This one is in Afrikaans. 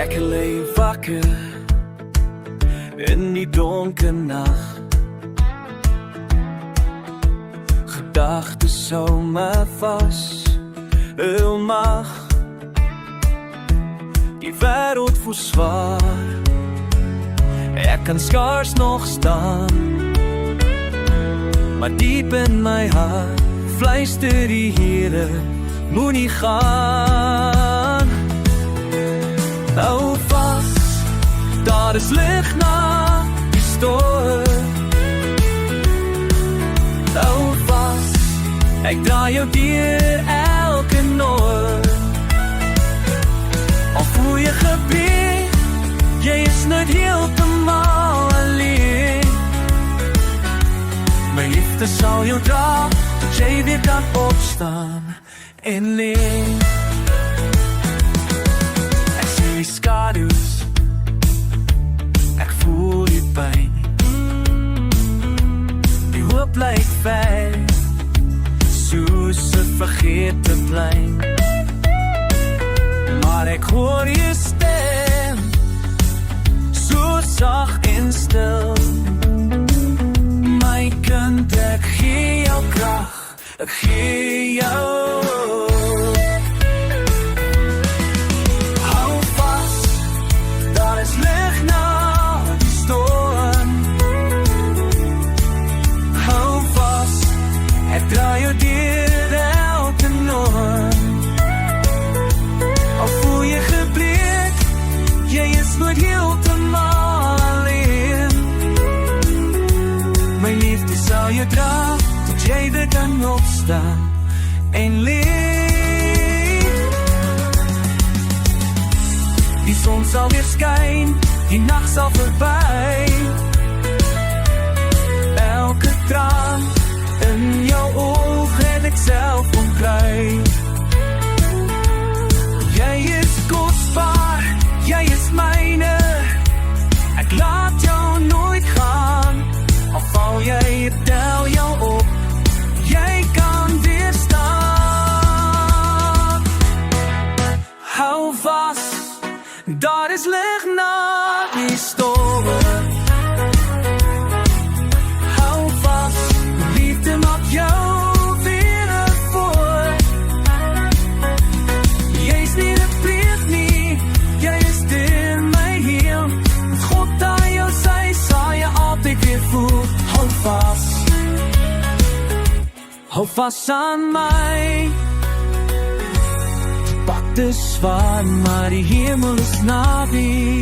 Ek lê wakker in die donker nag. Gedagtes hou my vas, hul mag. Die wêreld voel swaar, ek kan skaars nog staan. Maar diep in my hart fluister die Here, moenie gaan. Hou vas, daar is lig na die storm. Hou vas, ek dra jou deur elke noord. Al voel jy gebreek, jy is net heeltemal alleen. My liefde sal jou dra, dat jy weer kan opstaan en leef. Ek sien die skadu's, ek voel die pyn. Die hoop lyk ver, soos 'n vergete plein. Maar ek hoor jou stem, so sag en stil. My kind, ek gee jou krag, ek gee jou. Hou vas, daar is lig na die storm. Hou vas, ek dra jou deur elke noord. Al voel jy gebreek, jy is nooit heeltemal alleen. My liefde sal jou dra, tot jy weer kan opstaan en leef. Die son sal weer skyn, die nag sal verby. Elke traan in jou oog het ek self omkry. Jy is kosbaar, jy is myne. Ek laat jou nooit gaan. Al val jy, tel jou op. Jy kan weer staan. Hou vas, daar is lig na die storm. Hou vas, liefde maak jou weer voor. Jy's nie 'n pleeg nie, jy is deur my heel. Met God aan jou sy, sal jy altyd weer voel. Hou vas, hou vas aan my. Die pad is zwaar, maar die hemel is naby.